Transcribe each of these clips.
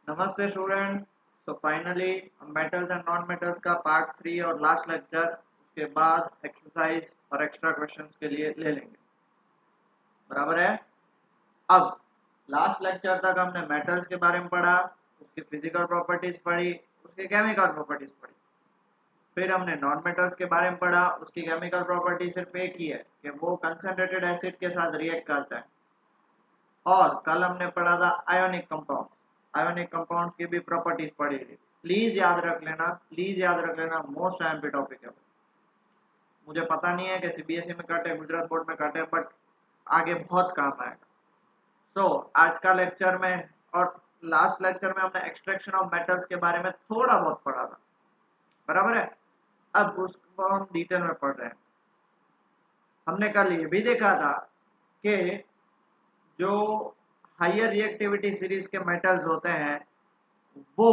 नमस्ते स्टूडेंट। तो फाइनली हम मेटल्स एंड नॉन मेटल्स का पार्ट 3 और लास्ट लेक्चर उसके बाद एक्सरसाइज और एक्स्ट्रा क्वेश्चंस के लिए ले लेंगे। बराबर है। अब लास्ट लेक्चर तक हमने मेटल्स के बारे में पढ़ा, उसकी फिजिकल प्रॉपर्टीज पढ़ी, उसकी केमिकल प्रॉपर्टीज पढ़ी। फिर हमने नॉन मेटल्स के बारे में पढ़ा, उसकी केमिकल प्रॉपर्टी सिर्फ एक ही है कि वो कंसनट्रेटेड एसिड के साथ रिएक्ट करता है। और कल हमने पढ़ा था आयोनिक कंपाउंड। आयोनिक कंपाउंड की भी प्रॉपर्टीज पढ़ी थी। प्लीज याद रख लेना, प्लीज याद रख लेना, मोस्ट एमपी टॉपिक है। मुझे पता नहीं है कि सीबीएसई में कटे, गुजरात बोर्ड में कटे, बट आगे बहुत काम आएगा। आज का लेक्चर में और लास्ट लेक्चर में हमने एक्सट्रैक्शन ऑफ मेटल्स के बारे में थोड़ा बहुत पढ़ा था। बराबर है। अब उसको हम डिटेल में पढ़ रहे हैं। हमने कल ये भी देखा था कि जो हायर रिएक्टिविटी सीरीज के मेटल्स होते हैं वो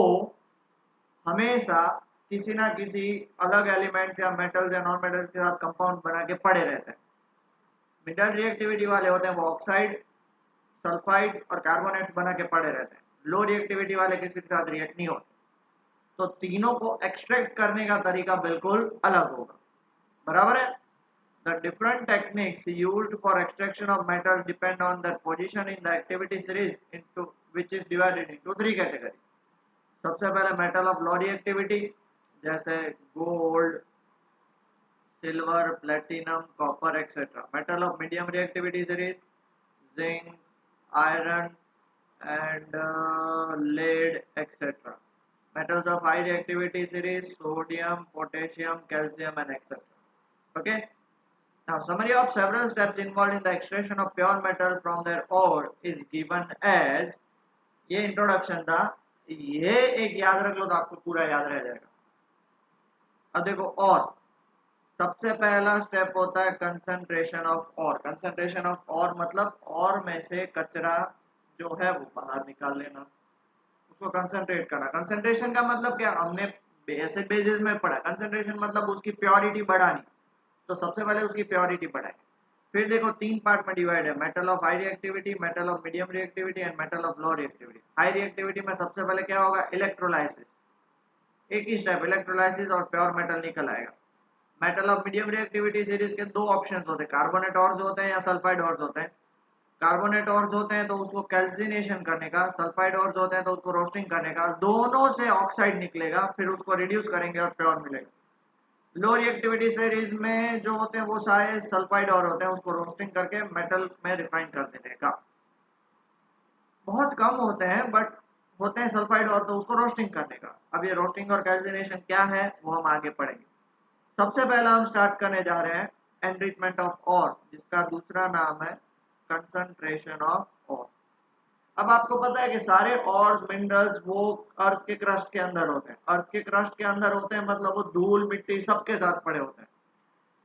हमेशा किसी ना किसी अलग एलिमेंट्स या मेटल्स या नॉन मेटल्स के साथ कंपाउंड बना के पड़े रहते हैं। मिडल रिएक्टिविटी वाले होते हैं वो ऑक्साइड, सल्फाइड्स और कार्बोनेट्स बना के पड़े रहते हैं। लो रिएक्टिविटी वाले किसी के साथ रिएक्ट नहीं होते। तो तीनों को एक्सट्रैक्ट करने का तरीका बिल्कुल अलग होगा। बराबर है। The different techniques used for extraction of metal depend on their position in the activity series, into which is divided into three categories. सबसे पहले मेटल ऑफ लो रिएक्टिविटी जैसे gold, silver, platinum, copper etcetera. Metal of medium reactivity series zinc, iron and lead etcetera. metals of high reactivity series sodium, potassium, calcium and etc. Okay. Now, summary of several steps involved in the extraction of pure metal from their ore is given as, ये introduction था, ये एक याद रख लो तो आपको पूरा याद रह जाएगा। अब देखो, और सबसे पहला स्टेप होता है कंसंट्रेशन ऑफ और। कंसंट्रेशन ऑफ और मतलब और में से कचरा जो है वो बाहर निकाल लेना, उसको कंसंट्रेट करना। कंसंट्रेशन का मतलब क्या, हमने बेसिक बेसिस में पढ़ा। कंसंट्रेशन मतलब उसकी प्योरिटी बढ़ानी, तो सबसे पहले उसकी प्योरिटी बढ़ाएं। फिर देखो तीन पार्ट में डिवाइड है, metal of high reactivity, metal of medium reactivity and metal of low reactivity. High reactivity में सबसे पहले क्या होगा, इलेक्ट्रोलाइसिस। एक ही स्टेप, इलेक्ट्रोलाइसिस और प्योर मेटल निकल आएगा। Metal of medium reactivity series के दो ऑप्शन होते हैं, कार्बोनेट ऑर्स होते हैं या सल्फाइड ऑर्स होते हैं। कार्बोनेट ऑर्स होते हैं तो उसको कैल्सिनेशन करने का, सल्फाइड ऑर्स होते हैं तो उसको रोस्टिंग करने का। दोनों से ऑक्साइड निकलेगा, फिर उसको रिड्यूस करेंगे और प्योर मिलेगा। लो रिएक्टिविटी सीरीज में जो होते हैं वो सारे सल्फाइड और होते हैं, उसको रोस्टिंग करके मेटल में रिफाइन कर देने का। बहुत कम होते हैं बट होते हैं सल्फाइड और, तो उसको रोस्टिंग करने का। अब ये रोस्टिंग और कैल्सिनेशन क्या है वो हम आगे पढ़ेंगे। सबसे पहला हम स्टार्ट करने जा रहे हैं एनरिचमेंट ऑफ और, जिसका दूसरा नाम है कंसंट्रेशन ऑफ और। अब आपको पता है कि सारे और मिनरल्स वो अर्थ के क्रस्ट के अंदर होते हैं। अर्थ के क्रस्ट के अंदर होते हैं मतलब वो धूल मिट्टी सबके साथ पड़े होते हैं।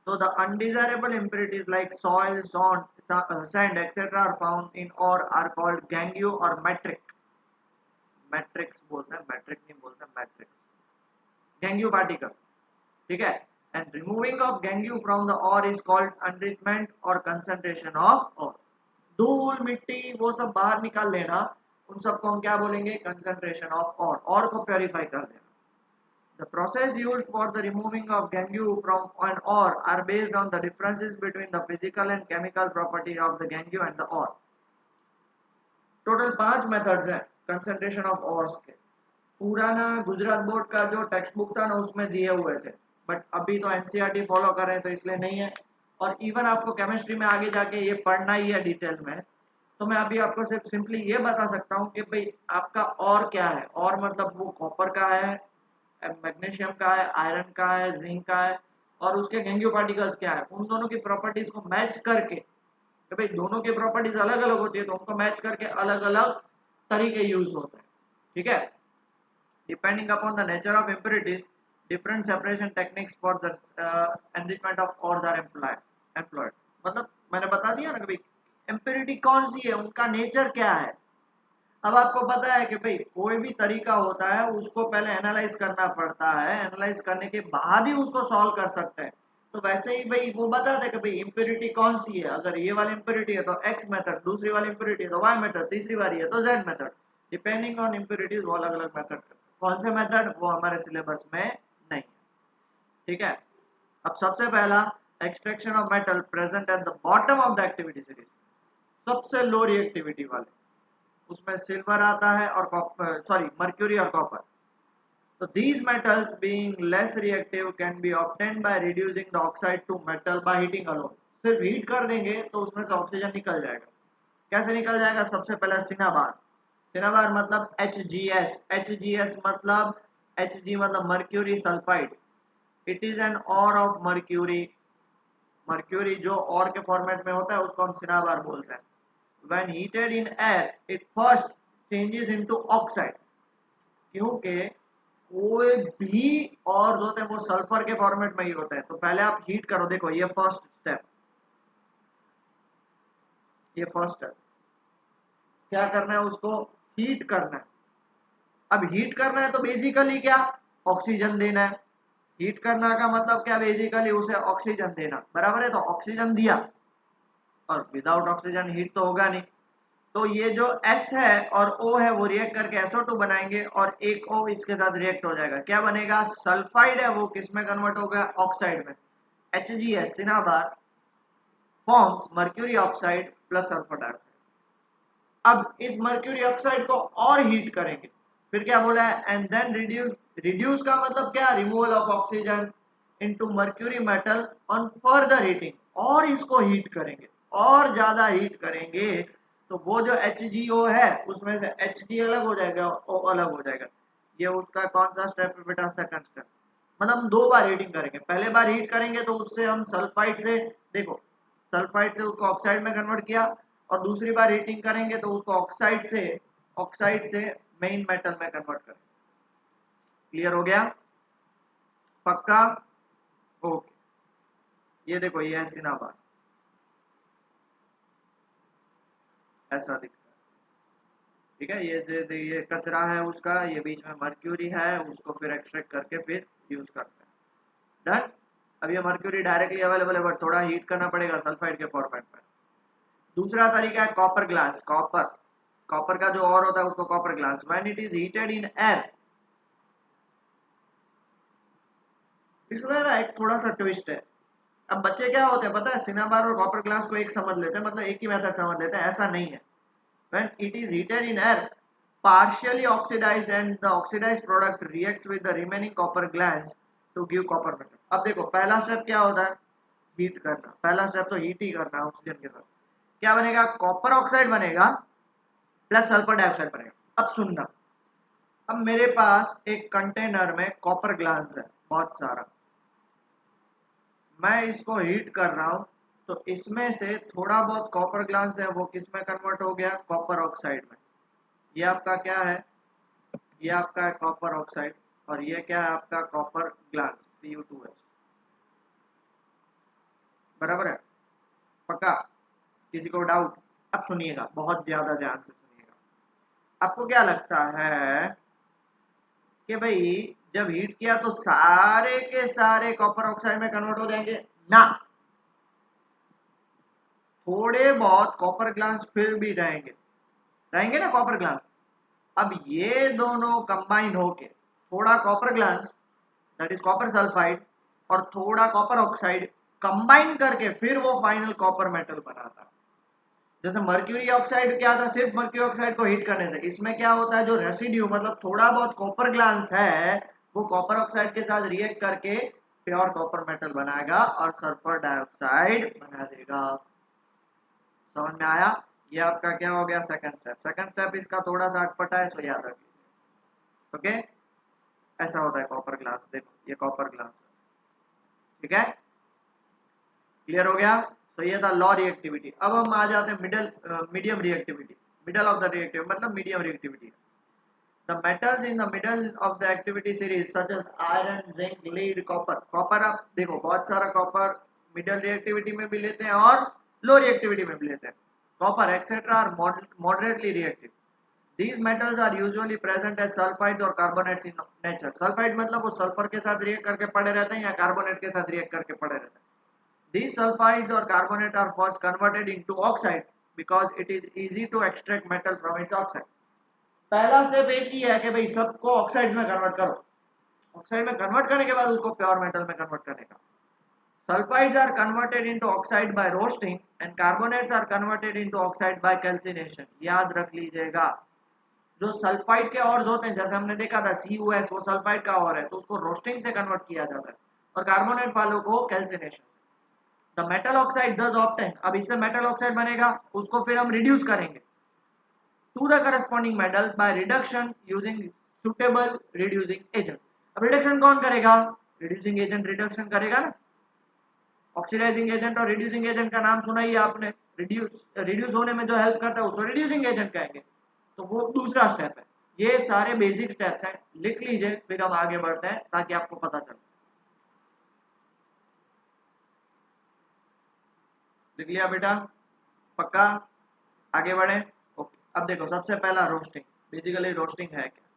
So the undesirable impurities like soil, sand, etc. are found in ore are called gangue or matrix. Matrix बोलते हैं, matrix नहीं बोलते, matrix. Gangue particle, ठीक है? And removing of gangue from the ore is called enrichment or concentration of ore. धूल मिट्टी वो सब बाहर निकाल लेना, उन सबको हम क्या बोलेंगे, concentration of ore. ore को purify कर देना। The process used for the removing of gangue from an ore are based on the differences between the physical and chemical property of the gangue and the ore. Total 5 methods हैं concentration of ऑर्स के। पुराना Gujarat board का जो text book था ना उसमें दिए हुए थे, बट अभी तो एनसीईआरटी फॉलो कर रहे हैं तो इसलिए नहीं है। और इवन आपको केमिस्ट्री में आगे जाके ये पढ़ना ही है डिटेल में, तो मैं अभी आपको सिर्फ सिंपली ये बता सकता हूँ कि भाई आपका और क्या है। और मतलब वो कॉपर का है, मैग्नीशियम का है, आयरन का है, जिंक का है, और उसके गैंगियो पार्टिकल्स क्या है। उन दोनों की प्रॉपर्टीज को मैच करके, तो भाई दोनों की प्रॉपर्टीज अलग अलग होती है तो उनको मैच करके अलग अलग तरीके यूज होते हैं। ठीक है। Depending upon the nature of impurities different separation techniques for the enrichment of ores are employed. मतलब मैंने बता दिया ना कि भाई इम्प्योरिटी कौन सी है, उनका नेचर क्या है। अब आपको पता है कि भाई कोई भी तरीका होता है उसको पहले एनालाइज करना पड़ता है, एनालाइज करने के बाद ही उसको सॉल्व कर सकते हैं। तो वैसे ही भाई वो बताते हैं कि भाई इम्प्योरिटी कौन सी है। अगर ये वाली इम्प्योरिटी है तो एक्स मेथड, दूसरी वाली इम्प्योरिटी है तो वाई मेथड, तीसरी वाली है तो Z method. Depending on impurities वो अलग अलग मेथड करते हैं। कौन से मेथड, वो हमारे सिलेबस में नहीं है, ठीक है। अब सबसे पहला, extraction of metal present at the bottom of the activity series, सबसे लो रिएक्टिविटी वाले, उसमें सिल्वर आता है और कॉपर, सॉरी मर्क्यूरी और कॉपर। तो these metals being less reactive can be obtained by reducing the oxide to metal by heating alone। सिर्फ heat कर देंगे तो उसमें से ऑक्सीजन निकल जाएगा। कैसे निकल जाएगा? सबसे पहला सिनाबार, सिनाबार मतलब HGS, HGS मतलब Hg मतलब mercury sulphide, it is an or of mercury, mercury जो और के फॉर्मेट में होता है उसको हम सिनाबार बोलते हैं। When heated in air it first changes into oxide, क्योंकि कोई भी और जो होते हैं वो सल्फर के फॉर्मेट में ही होते हैं। तो पहले आप हीट करो, देखो ये फर्स्ट स्टेप, ये फर्स्ट स्टेप क्या करना है, उसको हीट करना है। अब हीट करना है तो बेसिकली क्या, ऑक्सीजन देना है। हीट करना का मतलब क्या, बेसिकली उसे ऑक्सीजन देना, बराबर है। तो ऑक्सीजन दिया, और विदाउट ऑक्सीजन हीट तो होगा नहीं। तो ये जो S है और O है वो रिएक्ट करके SO2 बनाएंगे, और एक O इसके साथ रिएक्ट हो जाएगा, क्या बनेगा, सल्फाइड है वो किस में कन्वर्ट हो गया, ऑक्साइड में। HGS cinnabar forms mercury oxide plus sulphur dioxide. अब इस मर्क्यूरी ऑक्साइड को और हीट करेंगे, फिर क्या बोला है, एंड देन रिड्यूस, रिड्यूस का मतलब क्या, removal of oxygen into mercury metal on further heating, और इसको हीट करेंगे, और ज्यादा हीट करेंगे, तो वो जो HgO है उसमें से Hg अलग हो जाएगा, O अलग हो जाएगा। ये उसका कौन सा स्टेप है बेटा, सेकंड स्टेप। मतलब हम दो बार हीटिंग करेंगे, पहले बार हीट करेंगे तो उससे हम सल्फाइड से, देखो सल्फाइड से उसको ऑक्साइड में कन्वर्ट किया, और दूसरी बार हीटिंग करेंगे तो उसको ऑक्साइड से मेन मेटल में कन्वर्ट करेंगे। क्लियर हो गया, पक्का, ओके। ये देखो ये है सिनाबार, ऐसा दिखता है, ठीक है। ये कचरा है उसका, ये बीच में मर्क्यूरी है, उसको फिर एक्सट्रैक्ट करके फिर यूज करते हैं, डन। अब ये मर्क्यूरी डायरेक्टली अवेलेबल है, बट थोड़ा हीट करना पड़ेगा सल्फाइड के फॉर्मेट में। दूसरा तरीका है कॉपर ग्लास, कॉपर, कॉपर का जो और होता है उसको copper glass. When it is heated in air, इसमें ना एक थोड़ा सा ट्विस्ट है। अब बच्चे क्या होते हैं पता है, सिनाबार और कॉपर ग्लास को एक समझ लेते हैं, मतलब एक ही मेथड समझ लेते हैं, ऐसा नहीं है। When it is heated in air partially oxidized and the oxidized product reacts with the remaining copper glands to give copper metal। अब देखो पहला स्टेप क्या होता है, हीट करना, पहला स्टेप तो हीट ही करना है ऑक्सीजन के साथ। क्या बनेगा, कॉपर ऑक्साइड बनेगा प्लस सल्फर डाइऑक्साइड बनेगा। अब सुनना, अब मेरे पास एक कंटेनर में कॉपर ग्लास है बहुत सारा, मैं इसको हीट कर रहा हूं, तो इसमें से थोड़ा बहुत कॉपर ग्लास है वो किस में कन्वर्ट हो गया, कॉपर ऑक्साइड में। ये आपका क्या है, ये आपका है कॉपर ऑक्साइड, और ये क्या है आपका कॉपर ग्लास Cu2H, बराबर है, पक्का, किसी को डाउट? अब सुनिएगा, बहुत ज्यादा ध्यान से सुनिएगा। आपको क्या लगता है कि भाई जब हीट किया तो सारे के सारे कॉपर ऑक्साइड में कन्वर्ट हो जाएंगे? ना, थोड़े बहुत कॉपर ग्लास फिर भी रहेंगे, रहेंगे ना कॉपर ग्लास। अब ये दोनों कंबाइन होके थोड़ा copper glass, that is copper sulphide, और थोड़ा कॉपर ऑक्साइड कंबाइन करके फिर वो फाइनल कॉपर मेटल बनाता है। जैसे मर्क्यूरी ऑक्साइड क्या था, सिर्फ मर्क्यूरी ऑक्साइड को हीट करने से, इसमें क्या होता है, जो रेसिड्यू मतलब थोड़ा बहुत कॉपर ग्लास है वो कॉपर ऑक्साइड के साथ रिएक्ट करके प्योर कॉपर मेटल बनाएगा और सल्फर डाइऑक्साइड बना देगा। समझ में आया? ये आपका क्या हो गया, सेकंड स्टेप। सेकंड स्टेप इसका थोड़ा सा अटपटा है, सो याद रखिए, ओके। ऐसा होता है कॉपर ग्लास, देखो ये कॉपर ग्लास, ठीक है, क्लियर हो गया। तो ये था लॉ रिएक्टिविटी। अब हम आ जाते हैं medium reactivity, middle of the reactive मतलब medium reactivity. The metals in the middle of the activity series such as iron, zinc, lead, copper. Copper आप देखो बहुत सारा कॉपर मिडल रिएक्टिविटी में भी लेते हैं और लो रिएक्टिविटी में भी लेते हैं। Copper etcetera are moderately reactive। These metals are usually present as sulfides or carbonates in nature। Sulphide मतलब वो सल्फर के साथ रिएक्ट करके पड़े रहते हैं या कार्बोनेट के साथ रिएक्ट करके पड़े रहते हैं। These sulfides or carbonate are first converted into oxide because it is easy to extract metal from its oxide। पहला स्टेप एक ही है कि भाई सबको ऑक्साइड्स में कन्वर्ट करो, ऑक्साइड में कन्वर्ट करने के बाद उसको प्योर मेटल में कन्वर्ट करने का। Sulfides are converted into oxide by roasting and carbonates are converted into oxide by calcination। याद रख लीजिएगा, जो सल्फाइड के ऑर्स होते हैं, जैसे हमने देखा था CuS, वो सल्फाइड का ऑर है, तो उसको रोस्टिंग से कन्वर्ट किया जाता है, और कार्बोनेट वालों को कैल्सिनेशन। द मेटल ऑक्साइड दस ऑब्टेन, अब इससे मेटल ऑक्साइड बनेगा, उसको फिर हम रिड्यूस करेंगे to the corresponding metal by reduction using suitable reducing agent. अब रिडक्शन कौन करेगा? रिड्यूसिंग एजेंट रिडक्शन करेगा ना। ऑक्सीडाइजिंग एजेंट और रिड्यूसिंग एजेंट का नाम सुना ही आपने, रिड्यूस होने में जो हेल्प करता है उसको रिड्यूसिंग एजेंट कहेंगे, तो वो दूसरा स्टेप है। ये सारे बेसिक स्टेप्स हैं, लिख लीजिए, फिर हम आगे बढ़ते हैं ताकि आपको पता चले। लिख लिया बेटा? पक्का? आगे बढ़े? ओके। अब देखो, सबसे पहला रोस्टिंग। बेसिकली रोस्टिंग है क्या?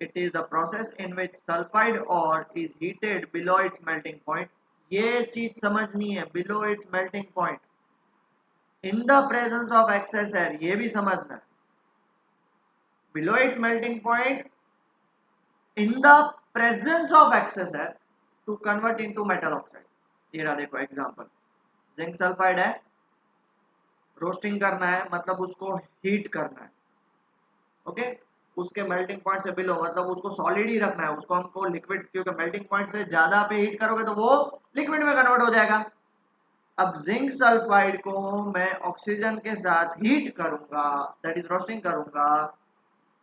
It is the process in which sulphide ore is heated below its melting point. ये चीज समझनी है, below its melting point in the presence of excess air, ये भी समझना है। Below its melting point in the presence of excess air to convert into metal oxide. ये रहा, देखो एग्जांपल, जिंक सल्फाइड है, रोस्टिंग करना है मतलब उसको हीट करना है, ओके। उसके मेल्टिंग पॉइंट से बिलो मतलब उसको सॉलिड ही रखना है, उसको हमको लिक्विड, क्योंकि मेल्टिंग पॉइंट से ज्यादा पे हीट करोगे तो वो लिक्विड में कन्वर्ट हो जाएगा। अब जिंक सल्फाइड को मैं ऑक्सीजन के साथ हीट करूंगा, दैट इज रोस्टिंग करूंगा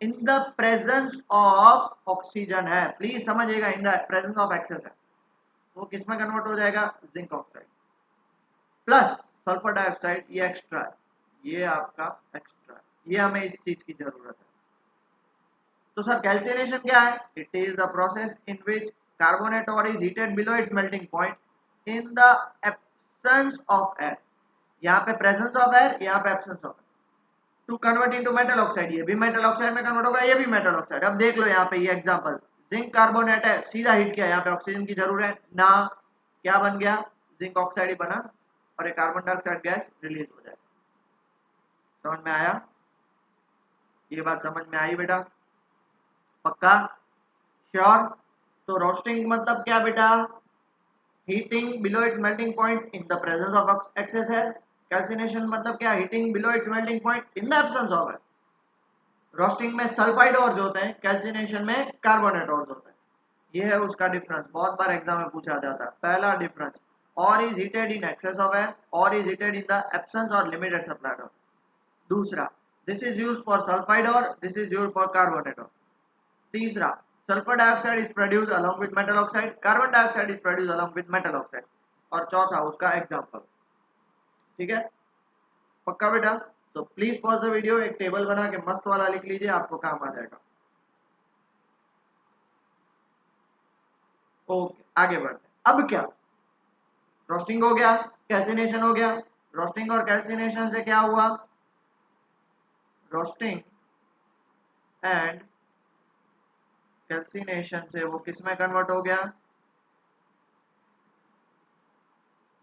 in the presence of oxygen है, प्लीज समझिएगा, in the presence of excess है, तो किस में कन्वर्ट हो जाएगा? Zinc oxide plus sulphur dioxide, ये एक्स्ट्रा है, ये आपका एक्स्ट्रा है, ये हमें इस चीज की जरूरत है। तो सर कैल्सिनेशन क्या है? It is the process in which carbonate ore is heated below its melting point in the absence of air. यहाँ पे प्रेजेंस ऑफ एयर, यहाँ पे absence of air, to convert into metal oxide. ये भी metal oxide में convert होगा, ये भी मेटल ऑक्साइड। अब देख लो यहाँ पे ये एग्जांपल, जिंक कार्बोनेट है, सीधा हीट किया, यहाँ पे ऑक्सीजन की जरूरत है ना, क्या बन गया? जिंक ऑक्साइड ही बना, और एक कार्बन डाइऑक्साइड गैस रिलीज हो जाएगा। समझ में आया? ये बात समझ में आई बेटा? पक्का? श्योर? तो रोस्टिंग मतलब क्या बेटा? Heating below its melting point in the presence of excess air. Calcination मतलब क्या? Heating below its melting point in the absence of air. Roasting में सल्फाइड ऑर्स होते हैं, कैल्सिनेशन में कार्बोनेट ऑर्स होते हैं। ये है उसका डिफरेंस, बहुत बार एग्जाम में पूछा जाता है। पहला difference, ore is heated in excess of air, ore is heated in the absence or limited supply of. दूसरा, this is used for sulphide ore this is used for carbonate ore. तीसरा, sulphur dioxide is produced along with metal oxide, carbon dioxide is produced along with metal oxide. और चौथा उसका example. ठीक है? पक्का बेटा? तो प्लीज पॉज द वीडियो, एक टेबल बना के मस्त वाला लिख लीजिए, आपको काम आ जाएगा। ओके, आगे बढ़ते हैं। अब क्या? रोस्टिंग हो गया, कैल्सिनेशन हो गया। रोस्टिंग और कैल्सिनेशन से क्या हुआ? रोस्टिंग एंड कैल्सिनेशन से वो किस में कन्वर्ट हो गया?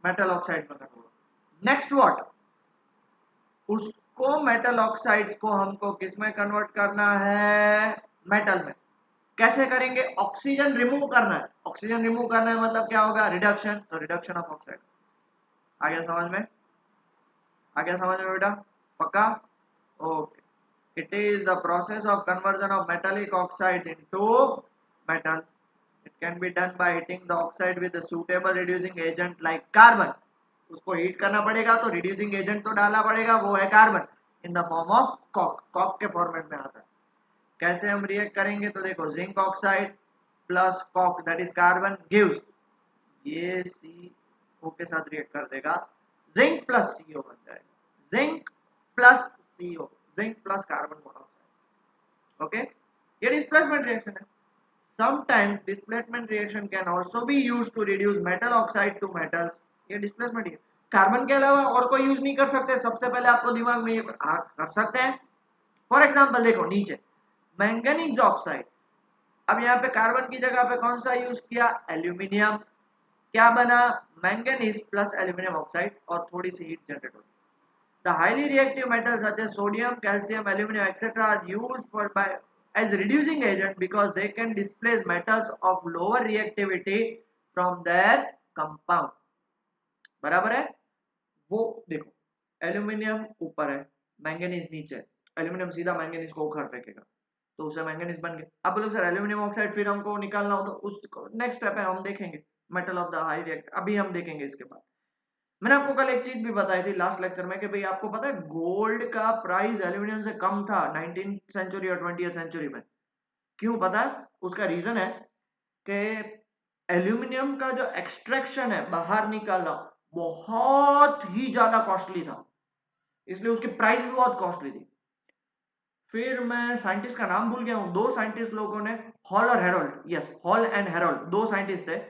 मेटल ऑक्साइड में कन्वर्ट। Next what? उसको मेटल ऑक्साइड्स को हमको किस में कन्वर्ट करना है? मेटल में। कैसे करेंगे? ऑक्सीजन रिमूव करना है। ऑक्सीजन रिमूव करना है मतलब क्या होगा? रिडक्शन, तो रिडक्शन ऑफ ऑक्साइड। आ गया समझ में? आ गया समझ में बेटा? पक्का? Okay. It is the process of conversion of metallic oxides into metal. It can be done by heating the oxide with a suitable reducing agent like carbon. उसको हीट करना पड़ेगा, तो रिड्यूसिंग एजेंट तो डालना पड़ेगा, वो है carbon, in the form of coke. Coke के फॉर्मेट में आता है। कैसे हम रिएक्ट करेंगे? तो देखो, zinc oxide plus coke that is carbon gives, ये CO के साथ रिएक्ट कर देगा, जिंक प्लस CO बन जाएगा, zinc plus CO, zinc plus carbon monoxide. Okay, ये डिस्प्लेसमेंट रिएक्शन है। Sometimes displacement reaction can also be used to reduce metal oxide to metals. ये डिस्प्लेसमेंट है, कार्बन के अलावा और कोई यूज नहीं कर सकते। सबसे पहले आपको दिमाग में ये कर सकते हैं। फॉर एग्जांपल देखो नीचे, मैंगनीज ऑक्साइड, अब यहाँ पे कार्बन की जगह पे कौन सा यूज किया? एल्यूमिनियम। क्या बना? मैंगनीज प्लस एल्यूमिनियम ऑक्साइड, और थोड़ी सी हीट जनरेट होगी। The highly reactive metals such as sodium, calcium, aluminum, etc. are used as reducing agent because they can displace metals of lower reactivity from their compound. बराबर है? वो देखो, aluminium ऊपर है, manganese नीचे है, एल्यूमिनियम सीधा मैंगनीज को उखाड़ फेंकेगा, तो उससे मैंगनीज बन गया। अब बोलो सर एल्यूमिनियम ऑक्साइड फिर हमको निकालना हो तो उस नेक्स्ट स्टेप है, हम देखेंगे metal of the high react, अभी हम देखेंगे इसके बाद। मैंने आपको कल एक चीज भी बताई थी लास्ट लेक्चर में कि भाई आपको पता है गोल्ड का प्राइस एल्यूमिनियम से कम था 19th सेंचुरी और 20th सेंचुरी में। क्यों पता है? उसका रीजन है कि एल्यूमिनियम का जो एक्सट्रैक्शन है, बाहर निकालना, बहुत ही ज्यादा कॉस्टली था, इसलिए उसकी प्राइस भी बहुत कॉस्टली थी। फिर मैं साइंटिस्ट का नाम भूल गया हूं, दो साइंटिस्ट लोगों ने, हॉल और Harold, yes hall and Harold, दो साइंटिस्ट थे,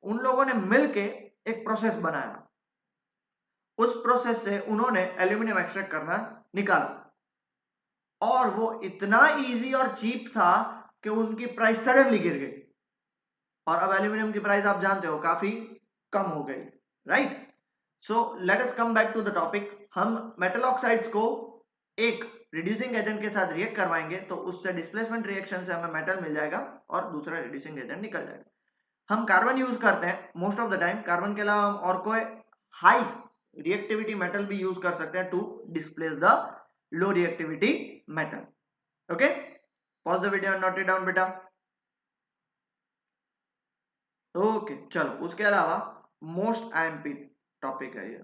उन लोगों ने मिलके एक प्रोसेस बनाया। उस प्रोसेस से उन्होंने एल्यूमिनियम एक्सट्रैक्ट करना निकाला और वो इतना इजी और चीप था कि उनकी प्राइस सडनली गिर गई और अब एल्यूमिनियम की प्राइस आप जानते हो काफी कम हो गई, right? So let us come back to the topic. हम मेटल ऑक्साइड्स को एक रिड्यूसिंग एजेंट के साथ रिएक्ट करवाएंगे तो उससे डिस्प्लेसमेंट रिएक्शन से हमें मेटल मिल जाएगा और दूसरा रिड्यूसिंग एजेंट निकल जाएगा। हम कार्बन यूज करते हैं most of the time, carbon के अलावा हम और कोई हाई रिएक्टिविटी मेटल भी यूज कर सकते हैं to displace the low reactivity metal. Okay, pause the video and note it down बेटा। ओके चलो, उसके अलावा मोस्ट आईएमपी टॉपिक है ये।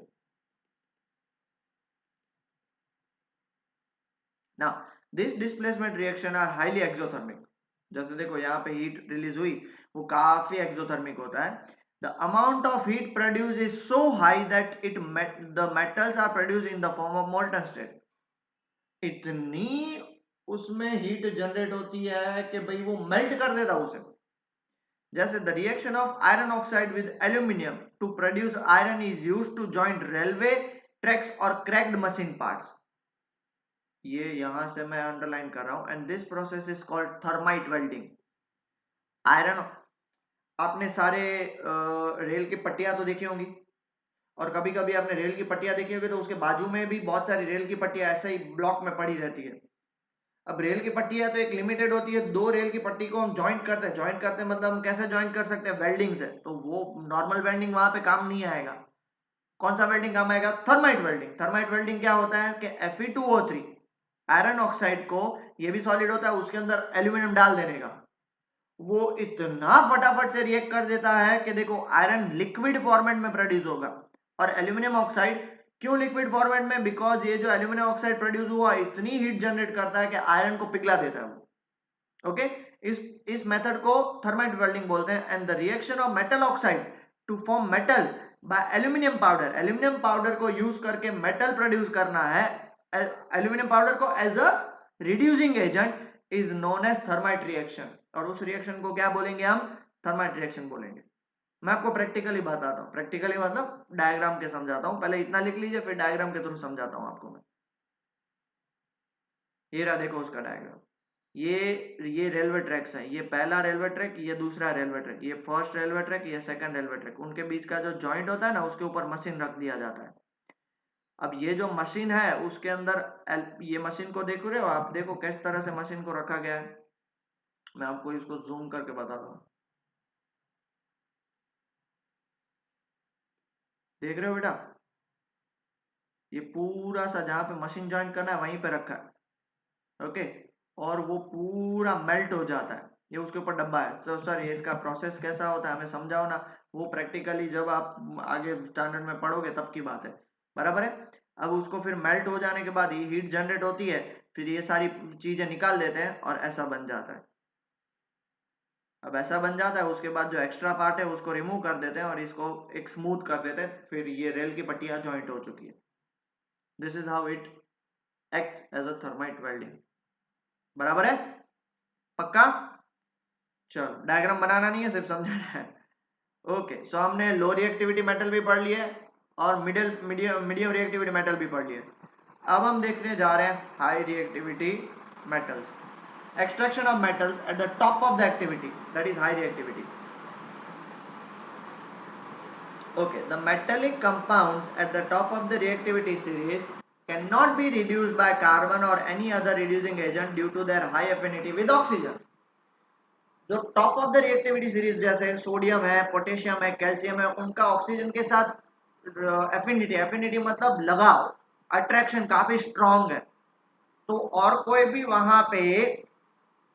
Now this displacement reaction are highly exothermic. जैसे देखो यहाँ पे हीट रिलीज हुई, वो काफी एक्सोथर्मिक होता है। The amount of heat produced is so high that the metals are produced in the form of molten state. इतनी उसमें हीट जनरेट होती है कि भाई वो मेल्ट कर देता उसे। जैसे the reaction of iron oxide with aluminium to produce iron is used to join railway tracks और क्रैक्ड मशीन पार्ट्स। ये यहां से मैं अंडरलाइन कर रहा हूं, and this process is called thermite welding. Iron, आपने सारे रेल की पट्टियां तो देखी होंगी, और कभी कभी आपने रेल की पट्टियां देखी होगी तो उसके बाजू में भी बहुत सारी रेल की पट्टियां ऐसे ही ब्लॉक में पड़ी रहती है। अब रेल की पट्टियां तो एक लिमिटेड होती है, दो रेल की पट्टी को हम ज्वाइंट करते हैं, ज्वाइंट करते हैं मतलब हम कैसे ज्वाइंट कर सकते हैं? वेल्डिंग से। तो वो नॉर्मल वेल्डिंग वहां पे काम नहीं आएगा। कौन सा वेल्डिंग काम आएगा? Thermite welding. थर्माइट वेल्डिंग क्या होता है कि Fe2O3 आयरन ऑक्साइड को, ये भी सॉलिड होता है, उसके अंदर एल्यूमिनियम डाल देने का, वो इतना फटाफट से रिएक्ट कर देता है कि देखो आयरन लिक्विड फॉर्मेट में प्रोड्यूस होगा। और एल्यूमिनियम ऑक्साइड क्यों लिक्विड फॉर्मेट में? बिकॉज ये जो एल्यूमिनियम ऑक्साइड प्रोड्यूस हुआ इतनी हीट जनरेट करता है कि आयरन को पिघला देता है वो। ओके, इस मेथड को थर्माइट वेल्डिंग बोलते हैं। And the reaction of metal oxide to form metal by aluminium powder, aluminium powder को यूज करके मेटल प्रोड्यूस करना है, एल्यूमिनियम पाउडर को as a reducing agent is known as thermite reaction. और उस रिएक्शन को क्या बोलेंगे हम? थर्माइट रिएक्शन बोलेंगे। मैं आपको प्रैक्टिकली बताता हूँ, प्रैक्टिकली मतलब डायग्राम के समझाता हूँ, पहले इतना लिख लीजिए फिर डायग्राम के थ्रू समझाता हूँ आपको मैं। ये रहा देखो उसका डायग्राम। ये रेलवे ट्रैक्स हैं, ये पहला रेलवे ट्रैक, ये दूसरा रेलवे ट्रैक, ये फर्स्ट रेलवे ट्रैक, ये सेकंड रेलवे ट्रैक। उनके बीच का जो जॉइंट होता है ना, उसके ऊपर मशीन रख दिया जाता है। अब ये जो मशीन है उसके अंदर ये मशीन को देख रहे हो आप? देखो किस तरह से मशीन को रखा गया है। मैं आपको इसको जूम करके बताता हूँ, देख रहे हो बेटा? ये पूरा सा जहाँ पे मशीन ज्वाइन करना है वहीं पे रखा है। ओके, और वो पूरा मेल्ट हो जाता है, ये उसके ऊपर डब्बा है। तो सर ये इसका प्रोसेस कैसा होता है हमें समझाओ ना। वो प्रैक्टिकली जब आप आगे स्टैंडर्ड में पढ़ोगे तब की बात है, बराबर है? अब उसको फिर मेल्ट हो जाने के बाद ये हीट जनरेट होती है, फिर ये सारी चीजें निकाल देते हैं और ऐसा बन जाता है। अब ऐसा बन जाता है, उसके बाद जो एक्स्ट्रा पार्ट है उसको रिमूव कर देते हैं और इसको एक स्मूथ कर देते हैं, फिर ये रेल की पट्टियां ज्वाइंट हो चुकी है। This is how it acts as a thermite welding. बराबर है? पक्का? चलो, डायग्राम बनाना नहीं है, सिर्फ समझाना है। ओके, सो हमने लो रिएक्टिविटी मेटल भी पढ़ लिए और मीडियम रिएक्टिविटी मेटल भी पढ़ लिए। अब हम देखने जा रहे हैं high reactivity metals. Extraction of metals at the top of the activity, that is high reactivity. Okay, the metallic compounds at the top of the reactivity series can not be reduce by carbon और any other reducing agent due to their high affinity with oxygen. जो top of the reactivity series जैसे sodium है, potassium है, calcium है, उनका oxygen के साथ affinity, affinity मतलब लगाव, अट्रैक्शन काफी स्ट्रांग है। तो और कोई भी वहां पे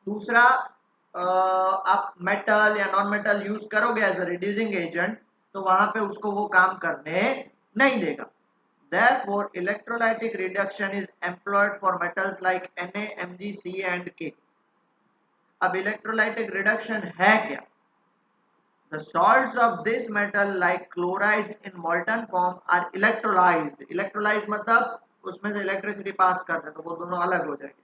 दूसरा आप मेटल या नॉन मेटल यूज करोगे एज अ रिड्यूसिंग एजेंट, तो वहां पे उसको वो काम करने नहीं देगा। Therefore, electrolytic reduction is employed for metals like Na, Mg, C and K. अब इलेक्ट्रोलाइटिक रिडक्शन है क्या? The salts of this metal like chlorides in molten form are electrolyzed. Electrolyzed मतलब उसमें से इलेक्ट्रिसिटी पास कर दे तो वो दोनों अलग हो जाएंगे।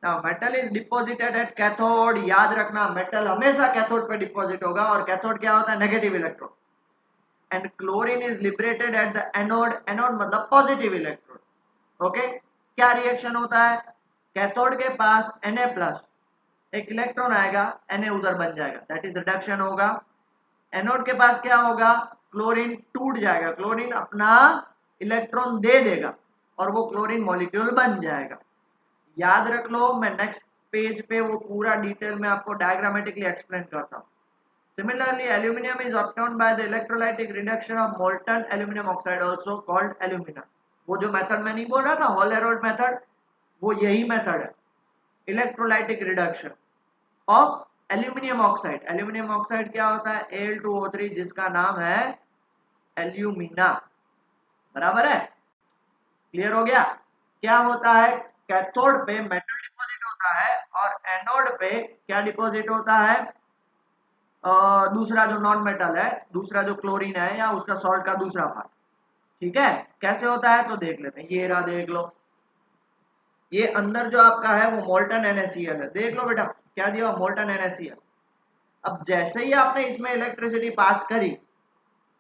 Now metal is deposited at cathode. याद रखना मेटल हमेशा कैथोड पे डिपॉजिट होगा और कैथोड क्या होता है? Negative electron. And chlorine is liberated at the anode. Anode मतलब पॉजिटिव इलेक्ट्रॉन। ओके, क्या रिएक्शन होता है? कैथोड के पास Na प्लस, एक इलेक्ट्रॉन आएगा, Na उधर बन जाएगा, दैट इज रिडक्शन होगा। एनोड के पास क्या होगा? क्लोरीन टूट जाएगा, क्लोरीन अपना इलेक्ट्रॉन दे देगा और वो क्लोरीन मॉलिक्यूल बन जाएगा। याद रख लो, मैं नेक्स्ट पेज पे वो पूरा डिटेल में आपको डायग्रामेटिकली एक्सप्लेन करता हूँ। Similarly, aluminum is obtained by the electrolytic reduction of molten aluminum oxide, also called alumina. वो जो मेथड मैं नहीं बोल रहा था, होल-हेरोल्ड मेथड, वो यही मेथड है, electrolytic reduction of aluminium oxide. Aluminium oxide क्या होता है? Al2O3, जिसका नाम है एल्यूमिना। बराबर है? क्लियर हो गया? क्या होता है? कैथोड पे मेटल डिपॉजिट होता है और एनोड पे क्या डिपॉजिट होता है? दूसरा जो नॉन मेटल है, दूसरा जो क्लोरीन है या उसका सॉल्ट का दूसरा पार्ट। ठीक है, कैसे होता है तो देख लेते हैं। ये रहा, देख लो, ये अंदर जो आपका है वो मोल्टन NaCl है। देख लो बेटा, क्या दिया? Molten NaCl। अब जैसे ही आपने इसमें इलेक्ट्रिसिटी पास करी,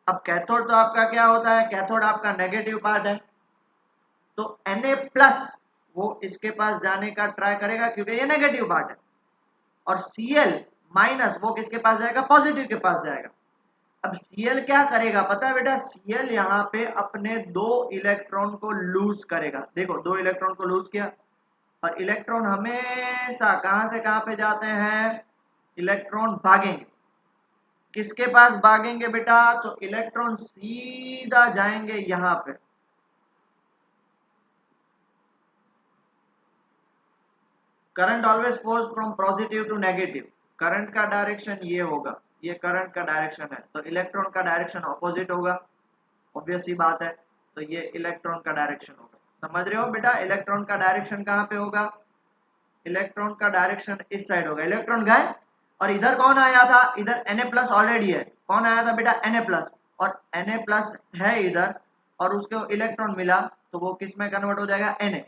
अब कैथोड तो आपका क्या होता है? कैथोड आपका नेगेटिव पार्ट है, तो Na प्लस वो इसके पास जाने का ट्राई करेगा क्योंकि ये नेगेटिव पार्ट है, और Cl माइनस वो किसके पास जाएगा? पॉजिटिव के पास जाएगा। अब Cl क्या करेगा पता है बेटा? Cl यहाँ पे अपने दो इलेक्ट्रॉन को लूज करेगा। देखो, दो इलेक्ट्रॉन को लूज किया, और इलेक्ट्रॉन हमेशा कहां से कहां पे जाते हैं? इलेक्ट्रॉन भागेंगे, किसके पास भागेंगे बेटा? तो इलेक्ट्रॉन सीधा जाएंगे यहां पे, current always flows from positive to negative. Current का डायरेक्शन ये होगा, ये करंट का डायरेक्शन है, तो इलेक्ट्रॉन का डायरेक्शन ऑपोजिट होगा, ऑब्वियस सी बात है। तो ये इलेक्ट्रॉन का डायरेक्शन होगा। समझ रहे हो बेटा? इलेक्ट्रॉन का डायरेक्शन कहाँ पे होगा? इलेक्ट्रॉन का डायरेक्शन इस साइड होगा। इलेक्ट्रॉन गए और इधर कौन आया था? इधर Na प्लस ऑलरेडी है। कौन आया था बेटा? Na प्लस, और Na प्लस है इधर, और उसको इलेक्ट्रॉन मिला, तो वो किस में कन्वर्ट हो जाएगा? Na।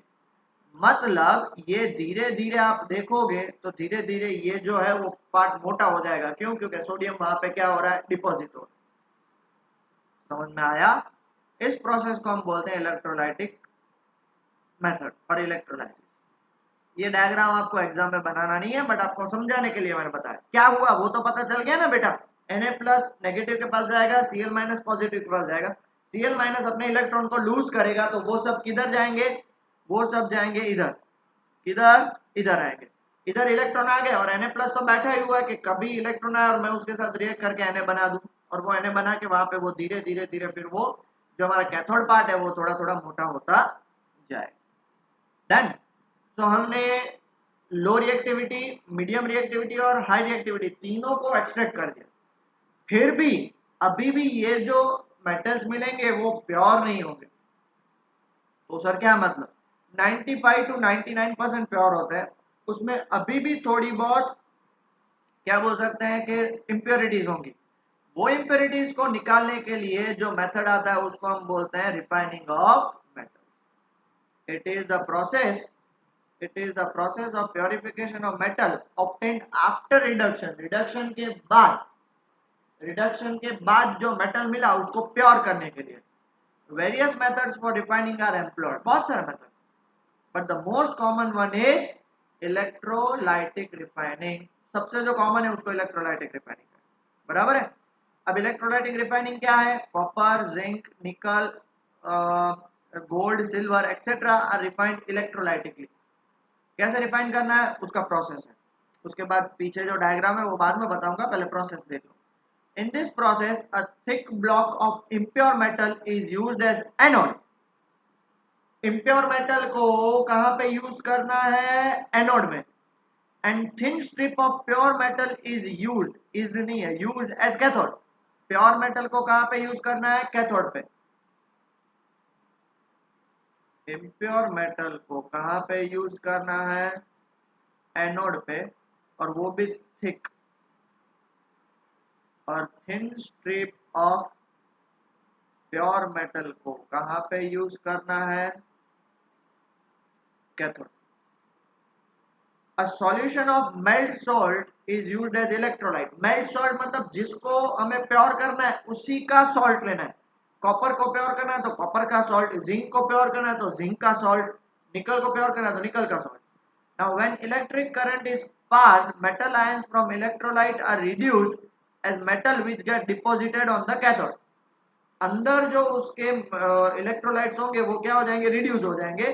मतलब ये धीरे धीरे आप देखोगे तो धीरे धीरे ये जो है वो पार्ट मोटा हो जाएगा। क्यों? क्योंकि सोडियम वहां पे क्या हो रहा है? डिपॉजिट हो रहा है। समझ में आया? इस प्रोसेस को हम बोलते हैं इलेक्ट्रोलाइटिक मेथड और इलेक्ट्रोलाइसिस। ये डायग्राम आपको एग्जाम में बनाना नहीं है, बट आपको समझाने के लिए मैंने बताया। क्या हुआ वो तो पता चल गया ना बेटा? Na प्लस नेगेटिव के पास जाएगा, Cl माइनस पॉजिटिव के पास जाएगा। Cl माइनस अपने इलेक्ट्रॉन को लूज करेगा, तो वो सब किधर जाएंगे? वो सब जाएंगे इधर। किधर? इधर आएंगे। इधर इलेक्ट्रॉन आ गए और Na प्लस तो बैठा ही हुआ है कि कभी इलेक्ट्रॉन आए और मैं उसके साथ रिएक्ट करके Na बना दूं, और वो Na बना के वहां पे वो धीरे धीरे धीरे फिर वो जो हमारा कैथोड पार्ट है वो थोड़ा थोड़ा मोटा होता जाए। डन। तो हमने लो रिएक्टिविटी, मीडियम रिएक्टिविटी और हाई रिएक्टिविटी तीनों को एक्सट्रैक्ट कर दिया। फिर भी अभी भी ये जो मेटल्स मिलेंगे वो प्योर नहीं होंगे। तो सर क्या मतलब? 95 टू 99% प्योर होते हैं, उसमें अभी भी थोड़ी बहुत क्या बोल सकते हैं कि इम्प्योरिटीज होंगी। वो इम्प्योरिटीज को निकालने के लिए जो मेथड आता है उसको हम बोलते हैं refining of metal. It is the process, it is the process of purification of metal obtained after reduction। Reduction के बाद जो मेटल मिला उसको प्योर करने के लिए various methods for refining are employed. बहुत सारे methods, but the most common one is electrolytic refining. सबसे जो कॉमन है उसको इलेक्ट्रोलाइटिक रिफाइनिंग है। बराबर है? अब इलेक्ट्रोलाइटिक रिफाइनिंग क्या है? Copper, zinc, nickel, gold, silver etcetera are refined electrolytically. कैसे रिफाइन करना है उसका प्रोसेस है, उसके बाद पीछे जो डायग्राम है वो बाद में बताऊंगा, पहले प्रोसेस देख लो। In this process a thick block of impure metal is used as anode. Impure metal को कहां पे यूज करना है? एनोड में। And thin strip of pure metal is used, is नहीं है, used as cathode. Pure metal को कहां पे यूज करना है? कैथोड पे। इम्प्योर मेटल को कहां पे यूज करना है? एनोड पे, और वो भी थिक और thin strip of pure metal को कहां पे यूज करना है? Cathode. A solution of melt salt is used as electrolyte. Melt salt मतलब जिसको हमें प्योर करना है उसी का सॉल्ट लेना है। कॉपर को प्योर करना है तो कॉपर का सॉल्ट, जिंक को प्योर करना है तो जिंक का सॉल्ट, निकल को प्योर करना है तो निकल का salt. Now when electric current is passed, metal ions from electrolyte are reduced as metal which get deposited on the cathode। अंदर जो उसके इलेक्ट्रोलाइट्स होंगे वो क्या हो जाएंगे? रिड्यूस हो जाएंगे,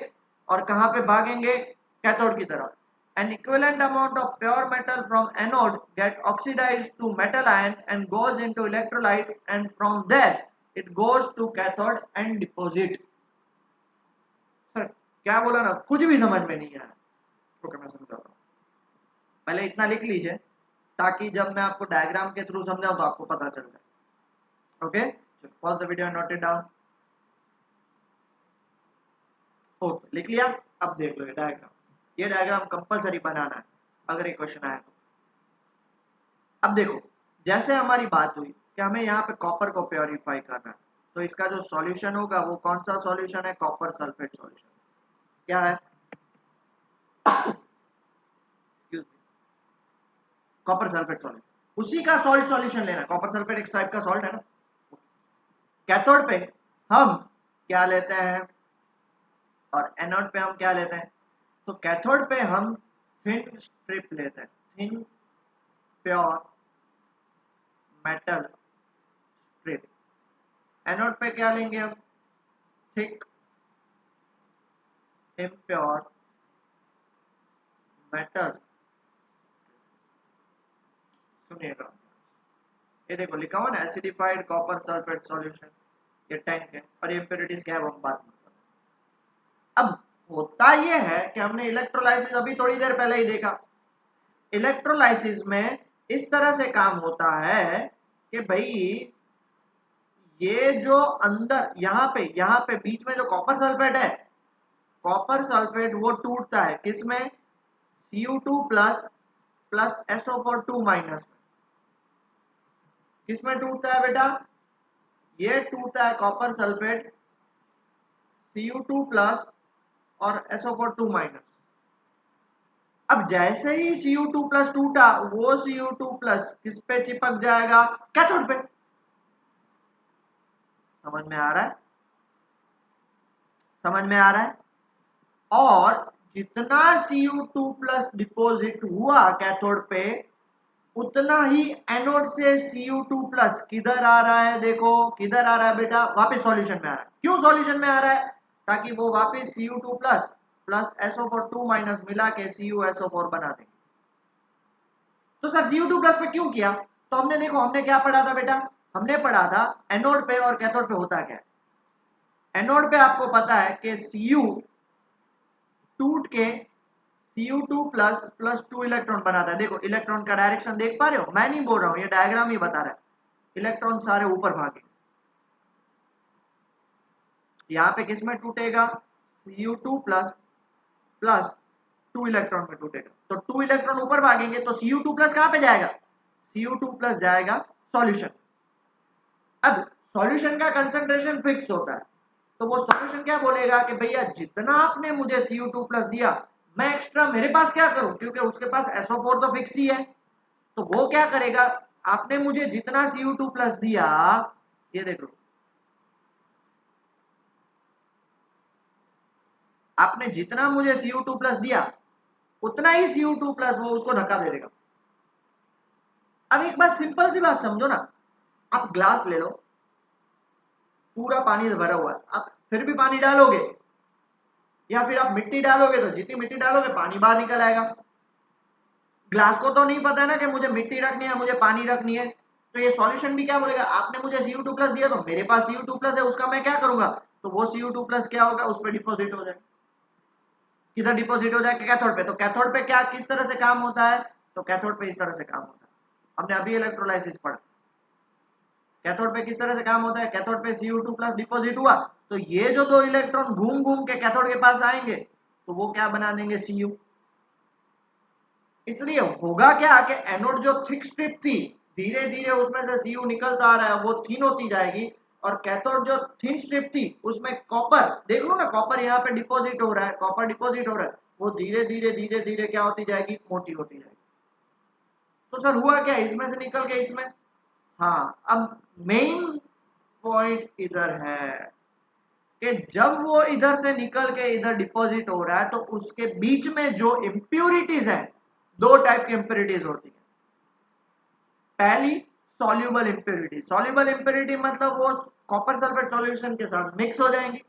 और कहां पे भागेंगे? कैथोड की तरफ। an equivalent amount of pure metal from anode get oxidized to metal ion and goes into electrolyte, and from there it goes to cathode and deposit। Sir क्या बोला ना, कुछ भी समझ में नहीं आया, ओके मैं समझाता हूँ। पहले इतना लिख लीजिए ताकि जब मैं आपको डायग्राम के थ्रू समझाऊं तो आपको पता चल जाए। Okay, pause the video and note it down. Okay, लिख लिया? अब देख लो ये डायग्राम, ये डायग्राम कंपलसरी बनाना है अगर ये क्वेश्चन आया तो। अब देखो, जैसे हमारी बात हुई कि हमें यहाँ पे कॉपर को प्योरीफाई करना है, तो इसका जो सॉल्यूशन होगा वो कौन सा सॉल्यूशन है? Copper sulphate solution. क्या है? कॉपर सल्फेट सॉल्यूशन, उसी का सॉल्ट सॉल्यूशन लेना। कॉपर सल्फेट एक टाइप का सॉल्ट है ना। कैथोड पे हम क्या लेते हैं और एनोड पे हम क्या लेते हैं? तो कैथोड पे हम थिन स्ट्रिप लेते हैं, thin pure metal strip. Anode पे क्या लेंगे हम? Thick impure metal. सुनिएगा, ये देखो लिखा हुआ ना, एसिडिफाइड कॉपर सल्फेट सॉल्यूशन, ये टैंक है और ये इम्प्योरिटीज क्या है वो हम बात में। अब होता ये है कि हमने इलेक्ट्रोलाइसिस अभी थोड़ी देर पहले ही देखा। इलेक्ट्रोलाइसिस में इस तरह से काम होता है कि भाई ये जो अंदर यहाँ पे बीच में जो कॉपर सल्फेट है, कॉपर सल्फेट वो टूटता है किसमें? Cu2 plus plus SO4 minus में। किसमें टूटता है बेटा? ये टूटता है कॉपर सल्फेट Cu2 प्लस और SO4 माइनस। अब जैसे ही Cu2 प्लस टूटा, वो Cu2 प्लस किस पे चिपक जाएगा? कैथोड पे। समझ में आ रहा है? समझ में आ रहा है? और जितना Cu2 प्लस डिपोजिट हुआ कैथोड पे, उतना ही एनोड से Cu2 प्लस किधर आ रहा है? देखो किधर आ रहा है बेटा? वापस सॉल्यूशन में आ रहा है। क्यों सॉल्यूशन में आ रहा है? ताकि वो वापस Cu2 plus plus SO4 minus मिला के CuSO4 बना देंगे। तो सर Cu2 प्लस पे क्यों किया? तो हमने देखो, हमने क्या पढ़ा था बेटा? हमने पढ़ा था एनोड पे और कैथोड पे होता क्या है। एनोड पे आपको पता है कि Cu टूट के Cu2 प्लस प्लस 2 इलेक्ट्रॉन बनाता है। देखो इलेक्ट्रॉन का डायरेक्शन देख पा रहे हो? मैं नहीं बोल रहा हूं, ये डायग्राम ही बता रहा है। इलेक्ट्रॉन सारे ऊपर भागे। यहाँ पे किस में टूटेगा? Cu2 प्लस प्लस 2 इलेक्ट्रॉन में टूटेगा। तो 2 इलेक्ट्रॉन ऊपर भागेंगे तो Cu2 प्लस कहां पे जाएगा? Cu2 प्लस जाएगा सॉल्यूशन। अब सॉल्यूशन का कंसंट्रेशन फिक्स होता है, तो वो सॉल्यूशन क्या बोलेगा कि भैया जितना आपने मुझे Cu2 प्लस दिया, मैं एक्स्ट्रा मेरे पास क्या करूं, क्योंकि उसके पास SO4 तो फिक्स ही है। तो वो क्या करेगा? आपने मुझे जितना Cu2 प्लस दिया, ये देख लो, आपने जितना मुझे Cu2 प्लस दिया उतना ही Cu2 प्लस वो उसको धक्का दे देगा। अब एक बात, सिंपल सी बात समझो ना। आप ग्लास ले लो, पूरा पानी से भरा हुआ है, आप फिर भी पानी डालोगे या फिर आप मिट्टी डालोगे, तो जितनी मिट्टी डालोगे पानी बाहर निकल आएगा। ग्लास को तो नहीं पता है ना कि मुझे मिट्टी रखनी है, मुझे पानी रखनी है, तो ये सॉल्यूशन भी क्या बोलेगा, आपने मुझे Cu2+ दिया तो मेरे पास Cu2+ है, उसका मैं क्या करूंगा, तो वो Cu2+ क्या होगा, उस पर डिपोजिट हो जाएगा। किधर डिपोजिट हो जाएगा, कैथोड पे। तो कैथोड पे क्या किस तरह से काम होता है, तो कैथोड पे इस तरह से काम होता है, हमने अभी इलेक्ट्रोलाइसिस पढ़ा। कैथोड पे किस तरह से काम होता है, कैथोड पे Cu2+ डिपोजिट हुआ, तो ये जो दो इलेक्ट्रॉन घूम घूम के कैथोड के पास आएंगे, तो वो क्या बना देंगे, Cu। इसलिए होगा क्या कि एनोड जो थिक स्ट्रिप थी, धीरे धीरे उसमें से Cu निकलता आ रहा है, वो थिन होती जाएगी, और कैथोड जो थिन स्ट्रिप थी उसमें कॉपर, देख लो ना, कॉपर यहाँ पे डिपॉजिट हो रहा है, कॉपर डिपॉजिट हो रहा है, वो धीरे धीरे धीरे धीरे क्या होती जाएगी, मोटी होती जाएगी। तो सर हुआ क्या, इसमें से निकल के इसमें। हाँ, अब मेन पॉइंट इधर है कि जब वो इधर से निकल के इधर डिपॉजिट हो रहा है, तो उसके बीच में जो इंप्योरिटीज है, दो टाइप की इंप्योरिटीज होती है। पहली सॉल्यूबल इंप्योरिटी, सॉल्यूबल इंप्योरिटी मतलब वो कॉपर सल्फेट सॉल्यूशन के साथ मिक्स हो जाएंगी,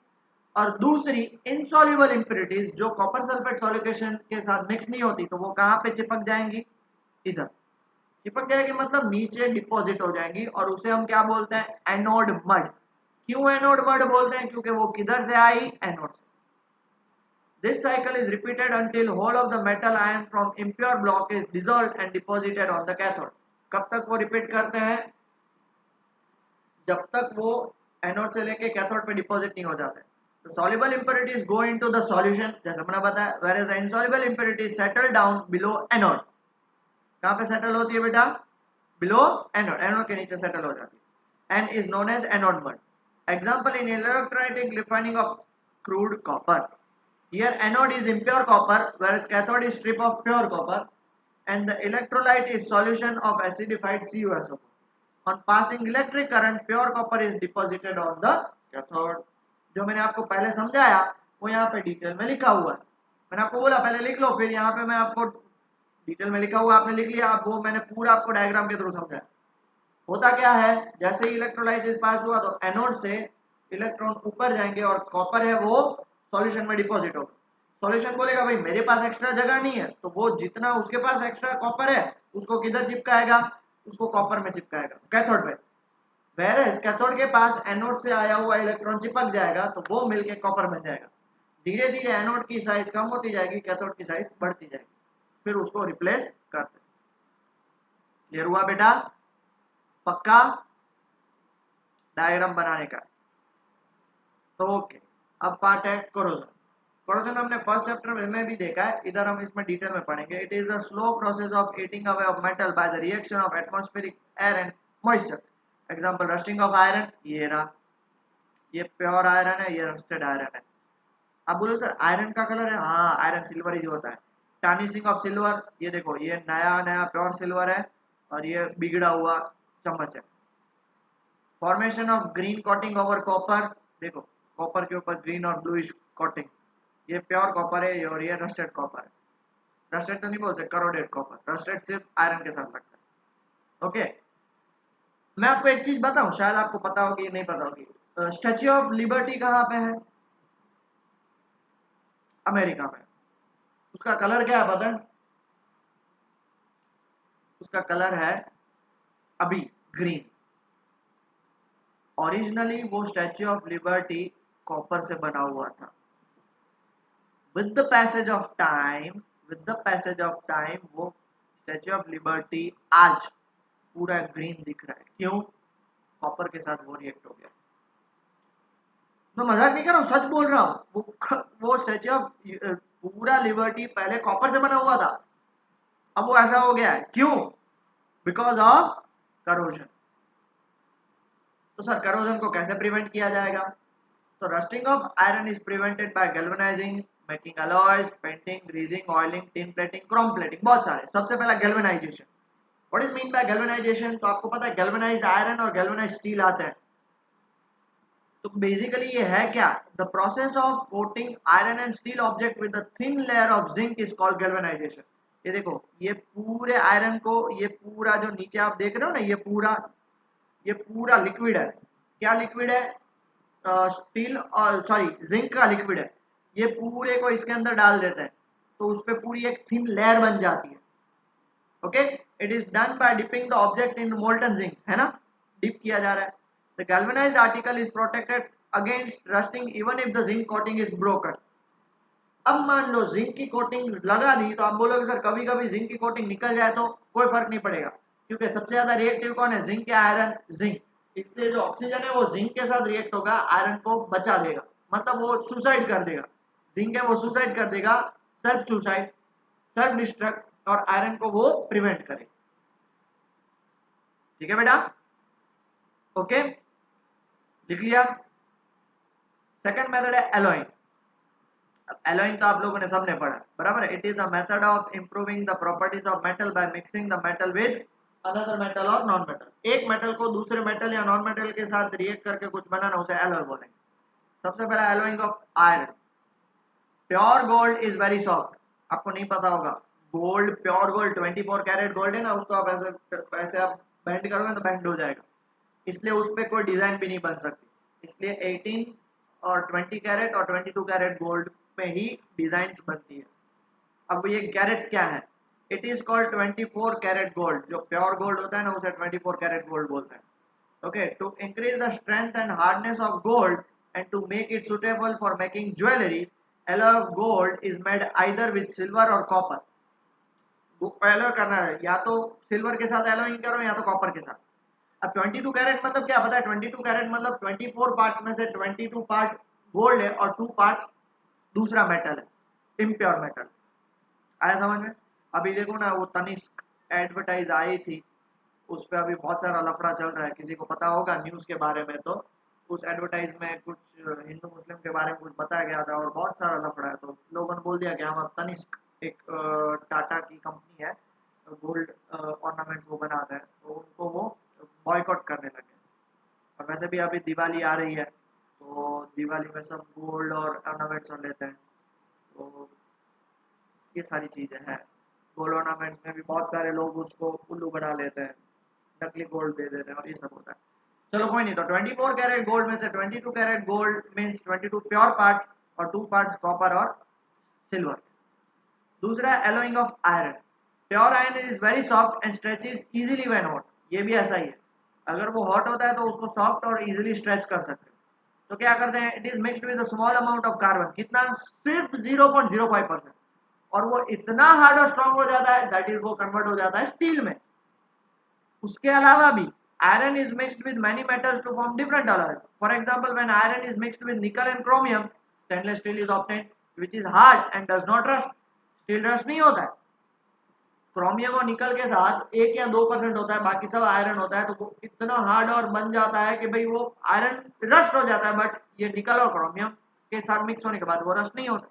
और दूसरी इनसॉल्यूबल इंप्योरिटीज जो कॉपर सल्फेट सॉल्यूशन के साथ मिक्स नहीं होती, तो वो कहां पे चिपक जाएंगी, इधर चिपक जाएगी, मतलब नीचे डिपॉजिट हो जाएंगी, और उसे हम क्या बोलते हैं, एनोड मड। क्यों एनोड मड बोलते हैं, क्योंकि वो किधर से आई, एनोड से। This cycle is repeated until whole of the metal ion from impure block is dissolved and deposited on the cathode. कब तक वो रिपीट करते हैं, जब तक वो एनोड से लेके कैथोड पे डिपॉजिट नहीं हो जाते। The soluble impurities go into the solution, जैसे मैंने बताया, whereas the insoluble impurities settle down below anode. कहाँ पे सेटल होती है बेटा, बिलो एनोड, एनोड के नीचे सेटल हो जाती है, and is known as anode mud. Example in electrolytic refining of crude copper. Here anode is impure copper, whereas cathode is strip of pure copper, and the electrolyte is solution of acidified CuSO4. On passing electric current, pure copper is deposited on the cathode. जो मैंने आपको पहले समझाया वो यहाँ पे detail में लिखा हुआ है, मैंने आपको बोला पहले लिख लो, फिर यहाँ पे मैं आपको डिटेल में लिखा हुआ आपने लिख लिया, अब वो मैंने पूरा आपको डायग्राम के थ्रू समझाया। होता क्या है, जैसे ही इलेक्ट्रोलाइसिस पास हुआ तो एनोड से इलेक्ट्रॉन ऊपर जाएंगे और कॉपर है वो सॉल्यूशन में डिपॉजिट होगा। सॉल्यूशन बोलेगा भाई मेरे पास एक्स्ट्रा जगह नहीं है, तो वो जितना उसके पास एक्स्ट्रा कॉपर है उसको किधर चिपकाएगा, उसको कॉपर में चिपकाएगा, कैथोड में। वेरएज कैथोड के पास एनोड से आया हुआ इलेक्ट्रॉन चिपक जाएगा, तो वो मिलके कॉपर बन जाएगा। धीरे धीरे एनोड की साइज कम होती जाएगी, कैथोड की साइज बढ़ती जाएगी, फिर उसको रिप्लेस करते। क्लियर हुआ बेटा, पक्का डायग्राम बनाने का। तो ओके, अब पार्ट है कोरोजन। कोरोजन हमने फर्स्ट चैप्टर में भी देखा है, इधर हम इसमें डिटेल में पढ़ेंगे। It is a slow process of eating away of metal by the reaction of atmospheric air and moisture. Example rusting of iron, ये रहा, ये प्योर आयरन है, ये रस्टेड आयरन है। आप बोलो सर आयरन का कलर है, हाँ आयरन सिल्वर ही होता है। टार्निशिंग ऑफ सिल्वर, ये देखो ये नया नया प्योर सिल्वर है और ये बिगड़ा हुआ चम्मच है। Formation of green coating over copper, देखो कॉपर के ऊपर ग्रीन और ब्लूइश कोटिंग, ये प्योर कॉपर है और ये रस्टेड कॉपर है। रस्टेड तो नहीं बोल सकते, करोडेड कॉपर, रस्टेड सिर्फ आयरन के साथ लगता है। ओके, मैं आपको एक चीज बताऊं, शायद आपको पता होगी नहीं पता होगी, स्टैच्यू ऑफ लिबर्टी कहाँ पे है, अमेरिका में। उसका कलर क्या है पता है, उसका कलर है अभी ग्रीन। ओरिजिनली वो स्टैच्यू ऑफ लिबर्टी कॉपर से बना हुआ था। With the passage of time, with the passage of time वो स्टैच्यू ऑफ लिबर्टी आज पूरा ग्रीन दिख रहा है। क्यों, कॉपर के साथ वो रिएक्ट हो गया। मैं मजाक नहीं कर रहा हूँ, सच बोल रहा हूँ। वो स्टैच्यू ऑफ पूरा लिबर्टी पहले कॉपर से बना हुआ था, अब वो ऐसा हो गया है। क्यों, बिकॉज ऑफ करोजन। तो सर करोजन को कैसे प्रिवेंट किया जाएगा, तो rusting of iron is prevented by galvanising, making alloys, painting, greasing, oiling, tin plating, Chrome plating, बहुत सारे। सबसे पहला galvanisation. What is mean by galvanisation, तो आपको पता है गैल्वेनाइज्ड आयरन और गैल्वेनाइज्ड स्टील आते हैं। तो बेसिकली ये है क्या, the process of coating iron and steel object with a thin layer of zinc is called galvanisation. ये देखो ये पूरे आयरन को, ये पूरा जो नीचे आप देख रहे हो ना, ये पूरा लिक्विड है। क्या लिक्विड है, स्टील सॉरी जिंक का लिक्विड है, ये पूरे को इसके अंदर डाल देते हैं तो उस पर पूरी एक थिन लेयर बन जाती है। Okay, it is done by dipping the object in molten zinc, है ना, डिप किया जा रहा है। The galvanized article is protected against rusting even if the zinc coating is broken. अब मान लो जिंक की कोटिंग लगा दी तो आप बोलोगे सर कभी कभी जिंक की कोटिंग निकल जाए तो कोई फर्क नहीं पड़ेगा, क्योंकि सबसे ज्यादा रिएक्टिव कौन है, जिंक या आयरन, जिंक। इसलिए जो ऑक्सीजन है वो जिंक के साथ रिएक्ट होगा, आयरन को बचा देगा, मतलब वो सुसाइड कर देगा। जिंक है वो सुसाइड कर देगा, सेल्फ सुसाइड, सेल्फ डिस्ट्रक्ट, और आयरन को वो प्रिवेंट करेगा। ठीक है बेटा, ओके, लिख लिया। सेकंड मेथड है एलोइंग। एलोइंग तो आप लोगों ने सबने पढ़ा, बराबर। It is the method of improving the properties of metal by mixing the metal with another metal और नॉन मेटल। एक मेटल को दूसरे मेटल या नॉन मेटल के साथ रिएक्ट करके कुछ बनाना, उसे एलॉय बोलेंगे। सबसे पहला alloying of iron. Pure gold is very soft, आपको नहीं पता होगा, gold, pure gold 24 carat gold है ना, उसको आप ऐसे आप बेंड करोगे तो बेंड हो जाएगा, इसलिए उस पर कोई डिजाइन भी नहीं बन सकती। इसलिए 18 और 20 कैरेट और 22 कैरेट गोल्ड में ही डिजाइन बनती है। अब ये कैरेट्स क्या है, it is called 24 carat gold. जो प्योर गोल्ड होता है ना उसे 24 कैरेट गोल्ड बोलते हैं। Okay, to increase the strength and hardness of gold and to make it suitable for making jewellery, alloy of gold is made either with silver or copper। Alloy करना है या तो सिल्वर के साथ alloying करो या तो कॉपर के साथ। अब 22 कैरेट मतलब क्या पता है, 22 कैरेट मतलब 24 पार्ट्स में से 22 पार्ट गोल्ड है और 2 पार्ट्स दूसरा मेटल है, इम्प्योर मेटल। आया समझ में। अभी देखो ना वो तनिष्क एडवर्टाइज आई थी, उस पर अभी बहुत सारा लफड़ा चल रहा है, किसी को पता होगा न्यूज़ के बारे में तो उस एडवर्टाइज में कुछ हिंदू मुस्लिम के बारे में कुछ बताया गया था और बहुत सारा लफड़ा है, तो लोगों ने बोल दिया कि हम अब तनिष्क, एक टाटा की कंपनी है, गोल्ड ऑर्नामेंट्स वो बनाते हैं, तो उनको वो बॉयकॉट करने लगे। और वैसे भी अभी दिवाली आ रही है तो दिवाली में सब गोल्ड और ऑर्नामेंट्स लेते हैं, तो ये सारी चीज़ें हैं। गोल्ड ऑर्नामेंट में भी बहुत सारे लोग उसको उल्लू बना लेते हैं, नकली गोल्ड दे देते हैं और ये सब होता है। चलो कोई नहीं, तो 24 कैरेट गोल्ड में से 22 carat gold means 22 pure parts और 2 पार्ट्स कॉपर और सिल्वर। दूसरा alloying of iron. Pure iron is very soft and stretches easily when hot. ये भी ऐसा ही है, अगर वो हॉट होता है तो उसको सॉफ्ट और इजीली स्ट्रेच कर सकते हैं। तो क्या करते हैं, it is mixed with a small amount of carbon. कितना, सिर्फ 0.05%, और वो इतना हार्ड और स्ट्रांग हो जाता है दैट इज वो कन्वर्ट हो जाता है स्टील में। उसके अलावा भी iron is mixed with many metals to form different alloys. For example, when iron is mixed with nickel and chromium, stainless steel is obtained, which is hard and does not rust. Steel rust नहीं होता है। Chromium और निकल के साथ 1 या 2% होता है, बाकी सब आयरन होता है, तो वो इतना हार्ड और बन जाता है कि भाई वो आयरन रस्ट हो जाता है, बट ये निकल और क्रोमियम के साथ मिक्स होने के बाद वो रस्ट नहीं होता।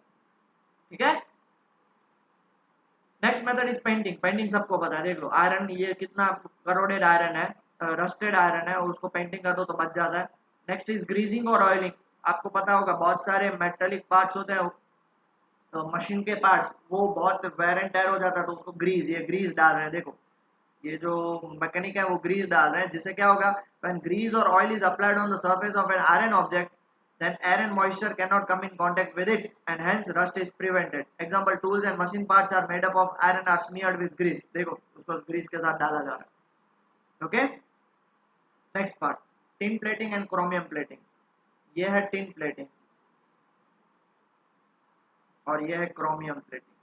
ठीक है। Next method is painting. Painting सबको पता है, देख लो आयरन ये कितना करोडेड आयरन है, रस्टेड आयरन है, उसको पेंटिंग कर दो तो बच जाता है। नेक्स्ट इज ग्रीजिंग और ऑयलिंग। आपको पता होगा बहुत सारे मेटेलिक पार्ट्स होते हैं, तो मशीन के पार्ट्स वो बहुत वेयर एंड टेयर हो जाता है तो उसको ग्रीस, ये ग्रीस डाल रहे हैं, देखो ये जो मैकेनिक है वो ग्रीस डाल रहे हैं, जिससे क्या होगा, व्हेन ग्रीस और oil is applied on the surface of an iron object, then air and moisture cannot come in contact with it and hence rust is prevented. Example, tools and machine parts are made up of iron are smeared with grease. देखो उसको Greece के साथ डाला जा रहा है। Okay, next part, tin plating and chromium plating. ये है टिन प्लेटिंग और ये है क्रोमियम प्लेटिंग।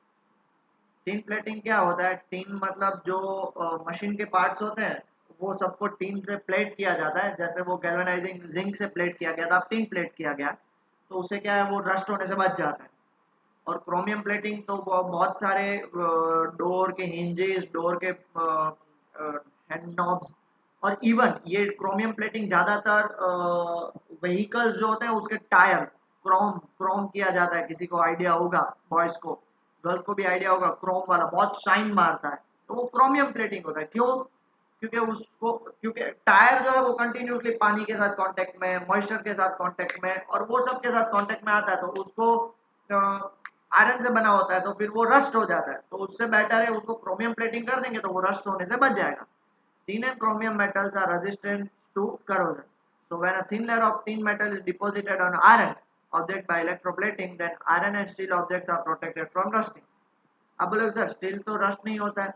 टिन प्लेटिंग क्या होता है, टिन मतलब जो मशीन के पार्ट्स होते हैं वो सबको टिन से प्लेट किया जाता है, जैसे वो गैल्वेनाइजिंग जिंक से प्लेट किया गया था, अब टिन प्लेट किया गया तो उससे क्या है, वो रस्ट होने से बच जाता है। और क्रोमियम प्लेटिंग तो बहुत सारे डोर के हिंजेस, डोर के हैंड नॉब्स, और इवन ये क्रोमियम प्लेटिंग ज़्यादातर व्हीकल्स जो होते हैं उसके टायर क्रोम क्रोम किया जाता है। किसी को आइडिया होगा, बॉयज़ को, गर्ल्स को भी आइडिया होगा, क्रोम वाला बहुत शाइन मारता है तो वो क्रोमियम प्लेटिंग होता है। क्यों, क्योंकि टायर जो है वो कंटिन्यूसली पानी के साथ कांटेक्ट में, मॉइस्चर के साथ कांटेक्ट में और वो सब के साथ कांटेक्ट में आता है, तो उसको आयरन से बना होता है तो फिर वो रस्ट हो जाता है, तो उससे बेटर है उसको क्रोमियम प्लेटिंग कर देंगे तो वो रस्ट होने से बच जाएगा। Tin and chromium metals are resistant to corrosion, So when a thin layer of tin metal is deposited on iron object by electroplating, then iron and steel objects are protected from rusting. अब बोलोगे sir steel तो rust नहीं होता है,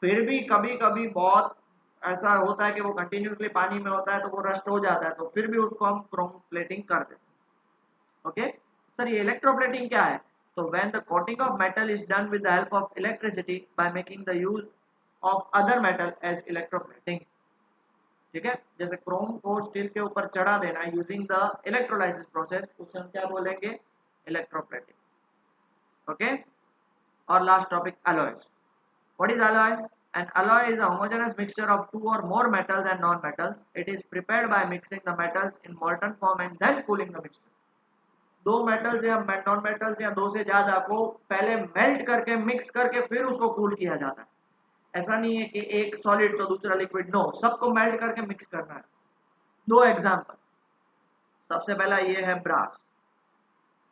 फिर भी कभी कभी बहुत ऐसा होता है कि वो कंटिन्यूसली पानी में होता है तो वो रस्ट हो जाता है, तो फिर भी उसको हम क्रोम प्लेटिंग कर देते हैं। ओके सर, ये इलेक्ट्रोप्लेटिंग क्या है? तो when the coating of metal is done with the help of electricity by making the use of other metal as electroplating. ठीक है, जैसे क्रोम को स्टील के ऊपर चढ़ा देना यूजिंग द इलेक्ट्रोलाइसिस प्रोसेस, उसे हम क्या बोलेंगे? इलेक्ट्रोप्लेटिंग। ओके, और last topic alloys. What is alloy? An alloy is a homogeneous mixture of two or more metals and non-metals. It is prepared by mixing the metals in molten form and then cooling the mixture. दो metals या non metals या दो से ज्यादा को पहले melt करके mix करके फिर उसको कूल किया जाता है। ऐसा नहीं है कि एक सॉलिड तो दूसरा लिक्विड, नो, सबको मेल्ट करके मिक्स करना है। दो एग्जांपल, सबसे पहला ये है ब्रास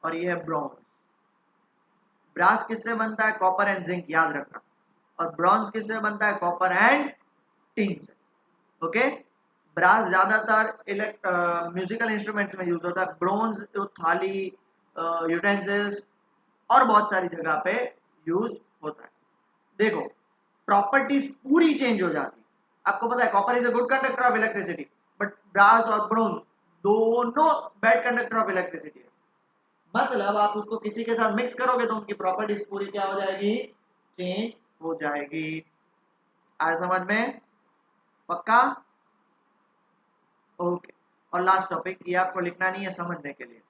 और ये है ब्रॉन्ज। ब्रास किससे बनता है? कॉपर एंड जिंक, याद रखना। और ब्रॉन्ज किससे बनता है? कॉपर एंड टिन से। ओके, ब्रास ज्यादातर म्यूजिकल इंस्ट्रूमेंट्स में यूज होता है, ब्रॉन्ज थाली, यूटेंसिल्स और बहुत सारी जगह पे यूज होता है। देखो प्रॉपर्टीज पूरी चेंज हो जाती है। आपको पता है copper is a good conductor of electricity, but brass और ब्रॉन्ज दोनों बैड कंडक्टर ऑफ इलेक्ट्रिसिटी है। मतलब आप उसको किसी के साथ मिक्स करोगे तो उनकी प्रॉपर्टीज पूरी क्या हो जाएगी? चेंज हो जाएगी। आया समझ में? पक्का? ओके, और लास्ट टॉपिक, ये आपको लिखना नहीं है, समझने के लिए।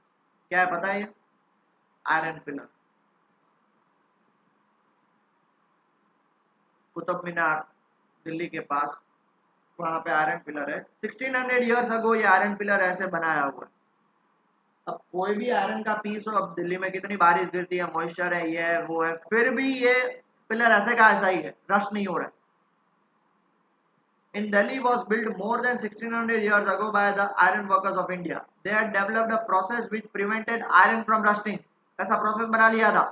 क्या है पता है? Iron pillar. कुतुब मीनार दिल्ली के पास, वहां पे आयरन पिलर है। 1600 ईयर्स अगो ये आयरन पिलर ऐसे बनाया हुआ है। अब कोई भी आयरन का पीस हो, अब दिल्ली में कितनी बारिश गिरती है, मॉइस्चर है, ये है वो है, फिर भी ये पिलर ऐसे का ऐसा ही है, रस्ट नहीं हो रहा है। In Delhi was built more than 1600 years ago by the iron workers of India. They had developed a process which prevented iron from rusting. ऐसा प्रोसेस बना लिया था।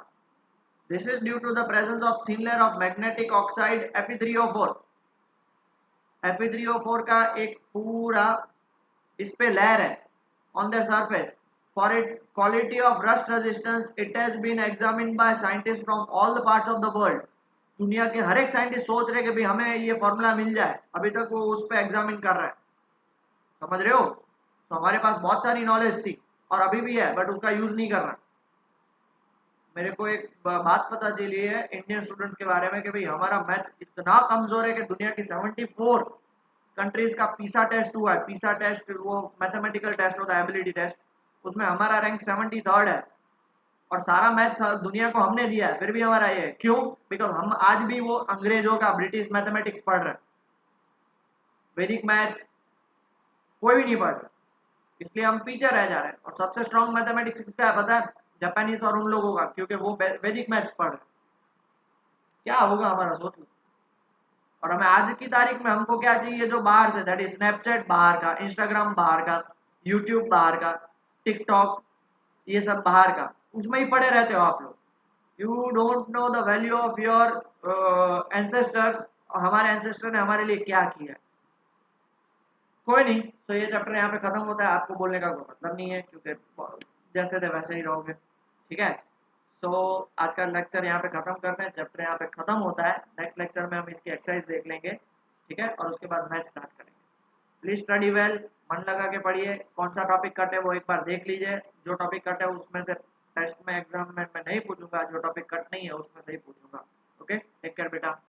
This is due to the presence of thin layer of magnetic oxide Fe3O4. Fe3O4 का एक पूरा इस पे layer है on their surface. For its quality of rust resistance, it has been examined by scientists from all the parts of the world. दुनिया के हर एक scientist सोच रहे कि भाई हमें ये फॉर्मूला मिल जाए, अभी तक वो उस पर एग्जामिन कर रहा है। समझ रहे हो? तो हमारे पास बहुत सारी नॉलेज थी और अभी भी है, बट उसका यूज नहीं कर रहा। मेरे को एक बात पता चली है इंडियन स्टूडेंट्स के बारे में कि भाई हमारा मैथ्स इतना कमजोर है कि दुनिया की 74 कंट्रीज का पीसा टेस्ट हुआ है। पीसा टेस्ट वो मैथमेटिकल टेस्ट होता है, एबिलिटी टेस्ट, उसमें हमारा रैंक 73rd है और सारा मैथ्स दुनिया को हमने दिया है, फिर भी हमारा ये है। क्यों? बिकॉज हम आज भी वो अंग्रेजों का ब्रिटिश मैथमेटिक्स पढ़ रहे हैं, वैदिक मैथ्स कोई भी नहीं पढ़ रहा, इसलिए हम पीछे रह जा रहे हैं। और सबसे स्ट्रॉन्ग मैथमेटिक्स किसका है पता है? जापानीज और उन लोगों का, क्योंकि वो वैदिक मैथ्स पढ़ रहे हैं। क्या होगा हमारा, सोच लो। और हमें आज की तारीख में हमको क्या चाहिए? जो बाहर से, दैट इज स्नैपचैट बाहर का, इंस्टाग्राम बाहर का, यूट्यूब बाहर का, टिकटॉक, ये सब बाहर का, उसमें ही पड़े रहते हो आप लोग। You don't know the value of your ancestors, हमारे एंसेस्टर ने हमारे लिए क्या किया। कोई नहीं, तो ये चैप्टर यहाँ पे खत्म होता है। आपको बोलने का कोई मतलब नहीं है, क्योंकि जैसे थे वैसे ही रहोगे। ठीक है, सो आज का लेक्चर यहाँ पे खत्म करते हैं, चैप्टर यहाँ पे खत्म होता है। नेक्स्ट लेक्चर में हम इसकी एक्सरसाइज देख लेंगे, ठीक है, और उसके बाद मैथ स्टार्ट करेंगे। प्लीज स्टडी वेल, मन लगा के पढ़िए। कौन सा टॉपिक कट है वो एक बार देख लीजिए। जो टॉपिक कट है उसमें से टेस्ट में, एग्जाम में मैं नहीं पूछूंगा, जो टॉपिक कट नहीं है उसमें से ही पूछूंगा। ओके, टेक केयर बेटा।